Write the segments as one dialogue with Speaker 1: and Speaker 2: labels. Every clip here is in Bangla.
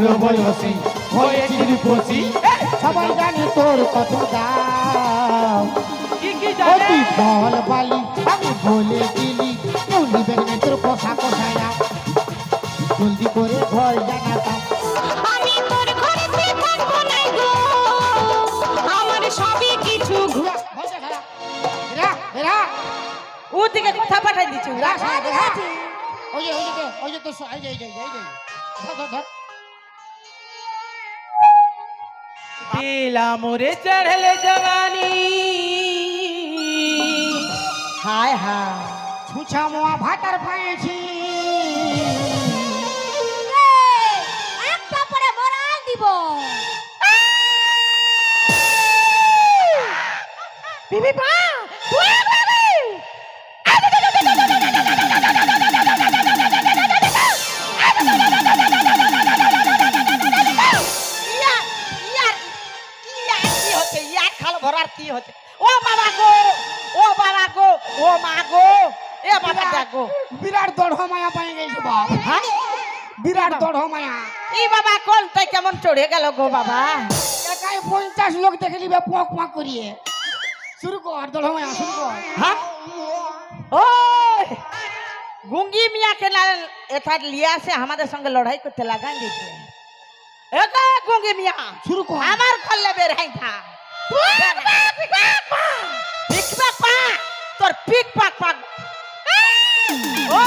Speaker 1: ভালো বয়সে হয়েছি রূপসী, সবাই জানে তোর কত দাম।
Speaker 2: কি কি
Speaker 1: ও
Speaker 2: জানে?
Speaker 1: তুই বল বালি আমি বলে দিলি, কেউ নিবে না তোর কথা কোথায়া, জলদি করে ঘর জানাতাম।
Speaker 3: আমি তোর ঘরেতে থাকবো না গো, আমার সবই কিছু
Speaker 2: ও দিকে কথা পাঠাই দিচ্ছি।
Speaker 1: ওই যে তো ধর, ধর, ধর।
Speaker 2: पीला मोरे चढ़ल जवानी, हाय हाय
Speaker 1: ছুঁচা মোয়া ভাতার পায়েছি,
Speaker 3: একটা পরে মরাল দিব।
Speaker 2: बीबी बा ভরার কি হচ্ছে? ও বাবা গো, ও বাবা গো, ও মা গো, এ বাবা দেখো
Speaker 1: বিরাট দড় মায়া পাই গেছে বাপ।
Speaker 2: হ্যাঁ
Speaker 1: বিরাট দড় মায়া,
Speaker 2: এই বাবা কল তাই কেমন চড়ে গেল গো বাবা।
Speaker 1: একাই 50 লোক দেখে নিবে পক পক করিয়ে। শুরু কর দড় মায়া, শুরু কর।
Speaker 2: হ্যাঁ ও गुंगी मियाँ के लाल एथा लिया से हमारे संग लड़ाई करते लगा दीजिए। एक गुंगी मियाँ
Speaker 1: শুরু কর।
Speaker 2: हमार खोल ले बे रही था पिक पा तोर पिक पाक पाक ओ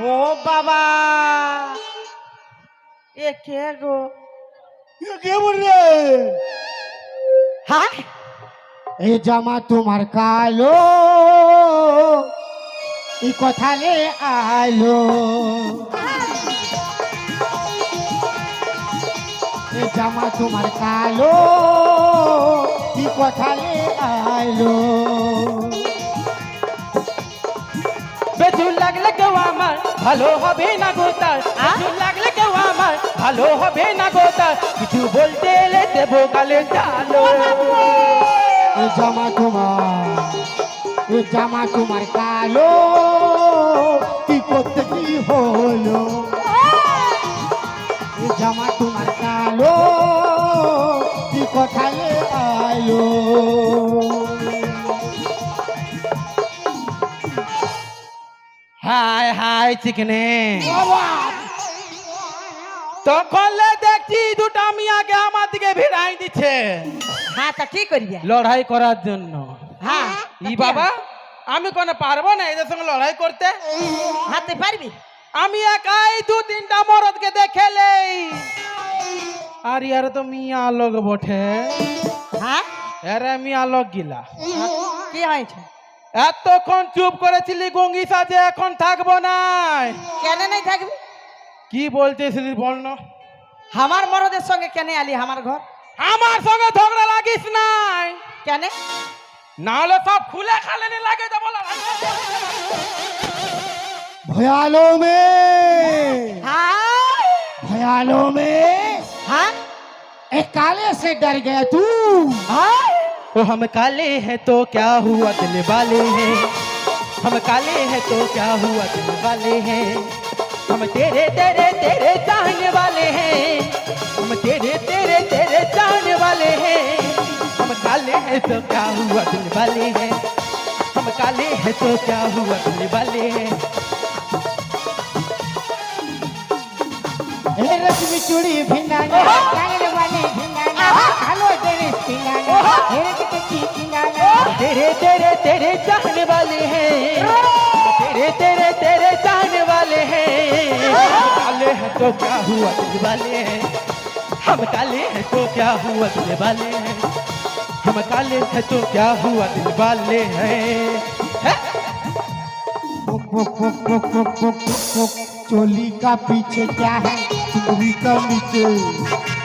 Speaker 2: ओ बाबा ये क्या गो
Speaker 1: কে বলরে?
Speaker 2: हाँ
Speaker 1: এই জামা তোমার কালো, এই কথা লে আলো, এই জামা তোমার কালো, এই কথা লে আলো।
Speaker 2: বেজুল লাগলে কেউ আমার ভালো হবে না গো তার, বেজুল লাগলে কেউ আমার ভালো হবে না গো তার, কিছু বলতে এলে দেবো গালে চালো।
Speaker 1: এই জামা তোমার, এই জামা তোমার কালো, কি করতে কি হলো? এই জামা তোমার কালো, কি কোথায় আলো?
Speaker 2: হাই হাই চিকনে
Speaker 1: বাবা
Speaker 2: তখন দেখছি দুটা মিয়াকে আমার দিকে ভিড়াই দিচ্ছে। হ্যাঁ তা কি করবি? লড়াই করার জন্য। হ্যাঁ ই বাবা আমি কোনো পারবো না এদের সঙ্গে লড়াই করতে। হাতে পারবি? আমি একাই 2-3টা মরদকে দেখেলেই, আর ইয়ার তো মিয়া লোক বটে। হ্যাঁ এরা মিয়া লোক গিলা। কি হয়েছে? এতক্ষণ চুপ করেছিলি গঙ্গি সাজে, এখন থাকবো না। কেন নাই থাকবি? কি বলতেছিলি বল না। আমার মরদের সঙ্গে কেন আলি আমার ঘর? আমার সঙ্গে ঝগড়া লাগিস নাই। কেন? না হলে সব খুলে খালে লাগে যাবো।
Speaker 1: भयालो में,
Speaker 2: हाँ
Speaker 1: भयालो में,
Speaker 2: हाँ
Speaker 1: एक काले से डर गया तू।
Speaker 2: हाँ तो हम काले हैं तो क्या हुआ दिल वाले हैं, हम काले हैं तो क्या हुआ दिल वाले हैं, हम तेरे तेरे तेरे चाहने वाले हैं, हम तेरे तेरे तेरे चाहने वाले हैं, हम काले हैं तो क्या हुआ दिल वाले हैं, हम काले हैं तो क्या हुआ दिल वाले हैं।
Speaker 1: रश्मि चूड़ी भिंगाना, काले वाले भिंगाना, कालो तेरे भिंगाना,
Speaker 2: तेरे तेरे तेरे चाहने वाले हैं, तेरे तेरे तेरे चाहने वाले हैं, हम काले हैं तो क्या हुआ दिल वाले हैं, हम काले हैं तो क्या हुआ दिल वाले हैं, हम काले हैं तो क्या हुआ दिल वाले हैं।
Speaker 1: चोली का पीछे क्या है चुंदरी का नीचे,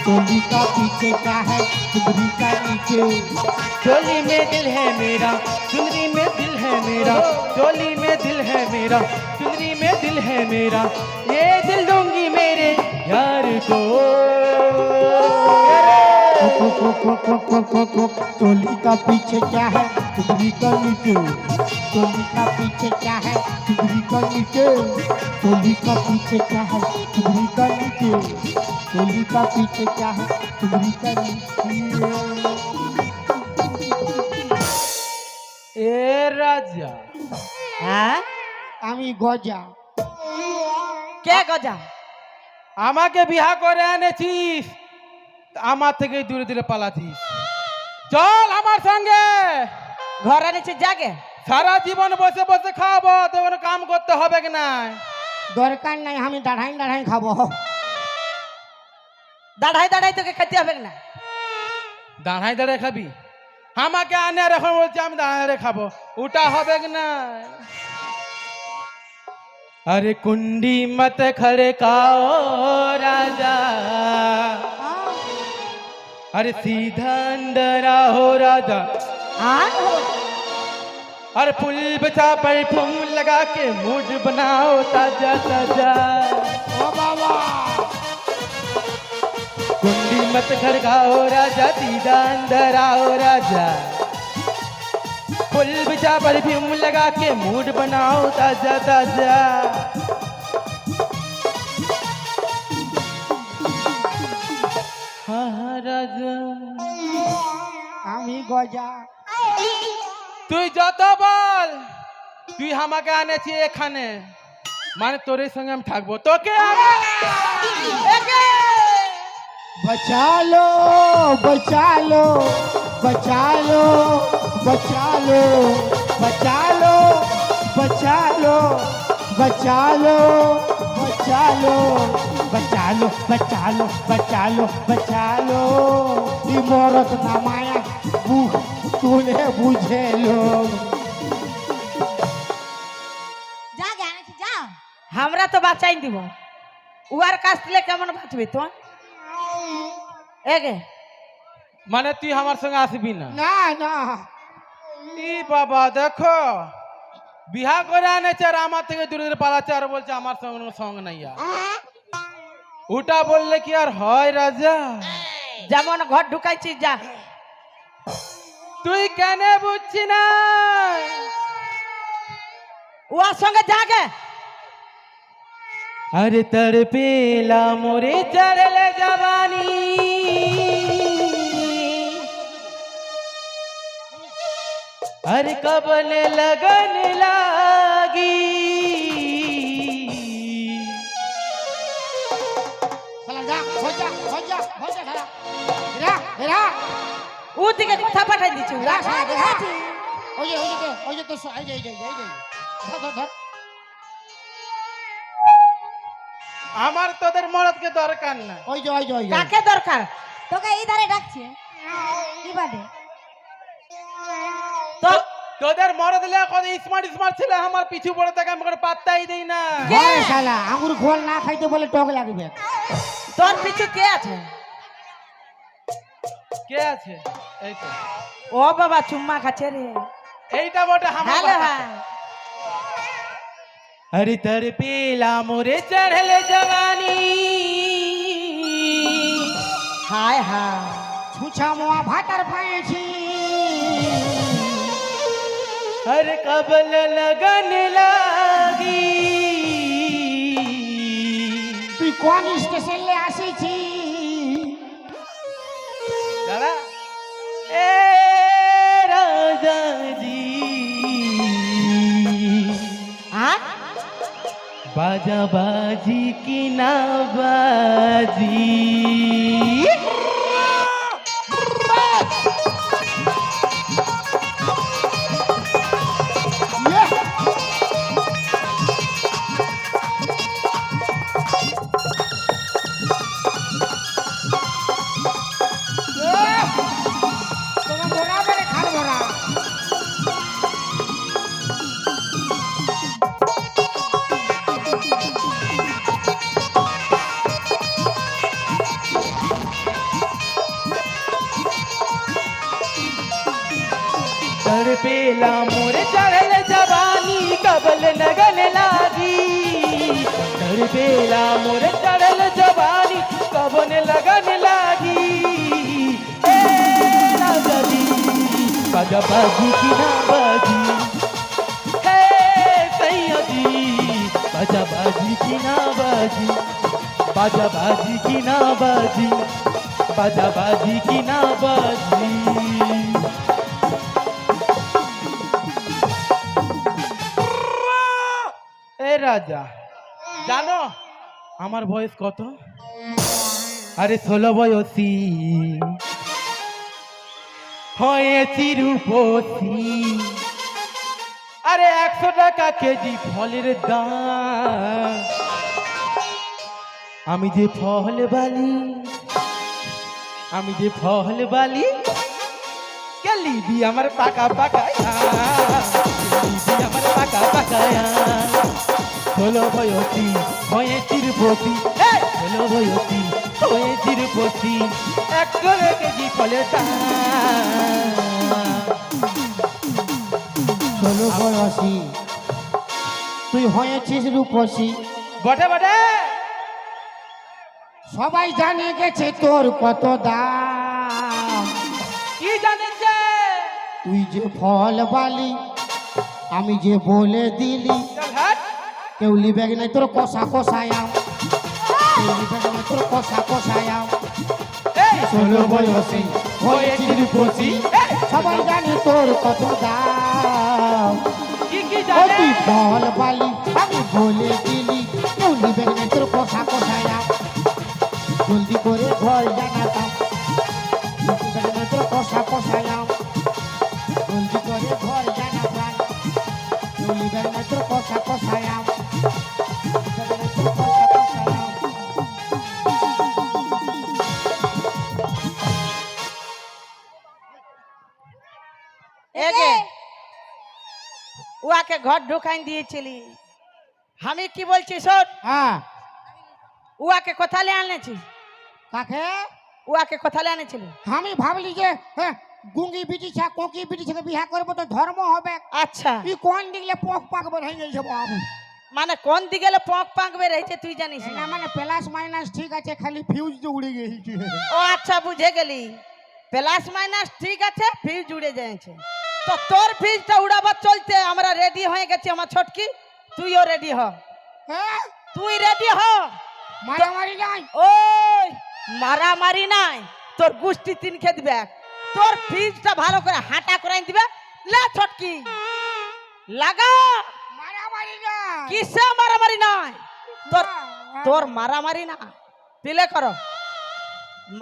Speaker 1: चोली का पीछे क्या है चुंदरी का नीचे,
Speaker 2: चोली में दिल है मेरा, चुनरी में दिल है मेरा, चोली में दिल है मेरा, चुनरी में दिल है मेरा, ये दिल दूंगी
Speaker 1: चोली का पीछे क्या है चुंदरी का नीचे चोली का पीछे क्या है चुंदरी का नीचे चोली का पीछे क्या है चुंदरी का नीचे चोली का पीछे क्या है चुंदरी का नीचे
Speaker 2: এ রাজা
Speaker 4: হ্যাঁ
Speaker 1: আমি গজা
Speaker 4: কে গজা
Speaker 2: আমাকে বিয়া করে এনেছিস আমার থেকে দূরে দূরে পালাছিস চল আমার সঙ্গে
Speaker 4: ঘরে নিচে জাগে
Speaker 2: সারা জীবন বসে বসে খাবো তো কোনো কাম করতে হবে কি না
Speaker 1: দরকার নাই আমি দাঁড়াই দাঁড়াই খাবো
Speaker 4: দাঁড়াই দাঁড়াই তোকে খেতে হবে না
Speaker 2: দাঁড়াই দাঁড়াই খাবি আমাকে আনে আর এখন বলছে আমি দাঁড়াই দাঁড়াই খাবো ওটা হবে কি না अरे कुंडी मत खड़काओ राजा अरे सीधा अंदर आओ राजा अरे फुल बचा परफ्यूम लगा के मूड बनाओ ताजा ताजा
Speaker 1: ও বাবা
Speaker 2: कुंडी मत खड़काओ राजा सीधा अंदर आओ राजा फुल बचा परफ्यूम लगा के मूड बनाओ ताजा ताजा हाँ हाँ राजा
Speaker 1: আমি গজা
Speaker 2: তুই যত বল তুই আমাকে আনেছি এখানে মানে তোর সঙ্গে আমি থাকবো তোকে
Speaker 1: बचा लो बचा लो बचा लो बचा लो बचा लो बचा लो बचा लो बचा लो बचा लो बचा लो बचा लो बचा लो इमरत नामाया बुख तूने बुझे लो
Speaker 3: জাগে আনেছি যাও
Speaker 4: আমরা তো বাঁচাই দিব উয়ার কাছ থেকে কেমন বাঁচবি তো এগে
Speaker 2: মানে তুই আমার সঙ্গে আসবি না
Speaker 1: ना ना
Speaker 2: ই বাবা দেখো বিহা করে আনেছে আর আমার থেকে দূরে দূরে পালাচ্ছে আর বলছে আমার সঙ্গে কোনো সঙ্গ নাই আর ওটা বললে কি আর হয় রাজা
Speaker 4: যেমন ঘর ঢুকাইছিস যা
Speaker 2: তুই কেন বুঝছি না
Speaker 4: উয়ার সঙ্গে জাগে
Speaker 2: अरे तड़पेला मोरे चढ़ले जवानी अरे कबले लगन लागी
Speaker 1: चला जा हो जा हो जा हो जा खड़ा हेरा हेरा
Speaker 4: ও দিকে কথা পাঠাই দিছি
Speaker 1: हेरा साला हेरा ओए तो आई जा धर धर धर
Speaker 2: আমার তোদের মরদকে দরকার না
Speaker 1: ওই যে
Speaker 4: কাকে দরকার
Speaker 3: তোকে এই ধারে ডাকছে কি বাদে
Speaker 4: তো
Speaker 2: তোদের মরদ লে কত স্মার্ট স্মার্ট ছিল আমার পিছু পড়ে থাকে আমি কোনো পাত্তাই দেই না
Speaker 1: ওই শালা আঙ্গুর খোল না খাইতে বলে টক লাগবে
Speaker 4: তোর পিছু কে আছে
Speaker 2: কে আছে এই তো
Speaker 4: ও বাবা চুম্মা খাচ্ছে রে
Speaker 2: এইটা বটে আমার
Speaker 4: হ্যালো
Speaker 2: কথা। अरे तड़पेला मोरे चढ़ले जवानी
Speaker 4: হায় হায়
Speaker 1: ছুছা মোয়া ভাতার পায়েছি
Speaker 2: अरे कबल लगन लागी
Speaker 1: তুই কোন স্টেশনে আসিছি
Speaker 2: दादा ए राजा जी
Speaker 4: হ্যাঁ
Speaker 2: बाजा बाजी की ना बाजी
Speaker 1: তোমার মোরা বলে খাল ভরা
Speaker 2: तड़पेला मोरे चढ़ल जवानी कबल लगन लागी तड़पेला मोरे चढ़ल जवानी कबल लगन लागी ए बाजी की ना बाजी हे सैयदी बाजा बाजी की ना बाजी बाजा बाजी की ना बाजी बाजा बाजी की ना बाजी ए राजा জানো আমার বয়স কত আরে 16 বয়সী হয়েছি রূপসী আরে 100 টাকা কেজি ফলের দাম আমি যে ফল বালি গেলি আমার পাকা পাকা আমার পাকা পাকা 16 বয়সী হয়েছি রূপসী 16 বয়সী হয়েছি রূপসী 100 কেজি ফলের দাম
Speaker 1: 16 বয়সী তুই হয়েছিস রূপসী
Speaker 2: বটে বটে
Speaker 1: সবাই জানে গেছে তোর কত দাম
Speaker 2: কি জানেছে
Speaker 1: তুই যে ফল বালি আমি যে বলে দিলি
Speaker 2: চল হাট
Speaker 1: কেউ লিবে নাই তোর কষা কষায়াম কেউ লিবে নাই তোর কষা কষায়াম
Speaker 2: এই
Speaker 1: 16 বয়সী হয়েছি রূপসী সবাই জানে তোর কত দাম
Speaker 2: কি কি
Speaker 1: ও
Speaker 2: জানে
Speaker 1: তুই ফল বালি আমি বলে দিলি কেউ লিবে নাই তোর কষা কষায়াম জলদি করে ঘর জানাতাম তোর কষা কষায়াম জলদি করে ঘর জানাতাম কেউ লিবে নাই তোর কষা কষায়াম
Speaker 4: এগে উহাকে ঘর ঢুকাই দিয়েছিলি আমি কি বলছি শোন
Speaker 1: হ্যাঁ
Speaker 4: উহাকে কোথালে আনেছিস
Speaker 1: কাকে
Speaker 4: উহাকে কোথালে আনেছিলি
Speaker 1: আমি ভাবলি যে হ্যাঁ গুঙ্গি বিটিছা কোকি বিটিছাকে বিয়া করবো তো ধর্ম হবে
Speaker 4: আচ্ছা
Speaker 1: ই কোন দিলে পোক পাকবে হয়ে গেছে বাবু
Speaker 4: মানে কোন দিকে গেলে পক পাকবে রয়েছে তুই জানিস
Speaker 1: না
Speaker 4: না
Speaker 1: মানে প্লাস মাইনাস ঠিক আছে খালি ফিউজ যে উড়ে গেছে
Speaker 4: ও আচ্ছা বুঝে গেলি প্লাস মাইনাস ঠিক আছে ফিউজ উড়ে যাচ্ছে তো তোর ফিউজটা উড়াবার চলতে আমরা রেডি হয়ে গেছি আমার ছটকি তুইও রেডি হ
Speaker 1: হ্যাঁ
Speaker 4: তুই রেডি হ
Speaker 1: মারামারি নাই
Speaker 4: ওই মারামারি নাই তোর গুষ্টি তিন খেয়ে দিবে তোর ফিউজটা ভালো করে হাঁটা করাই দিবে লে ছটকি লাগা
Speaker 1: মারামারি নাই
Speaker 4: কিসে মারামারি নাই তোর তোর মারামারি না পিলে করো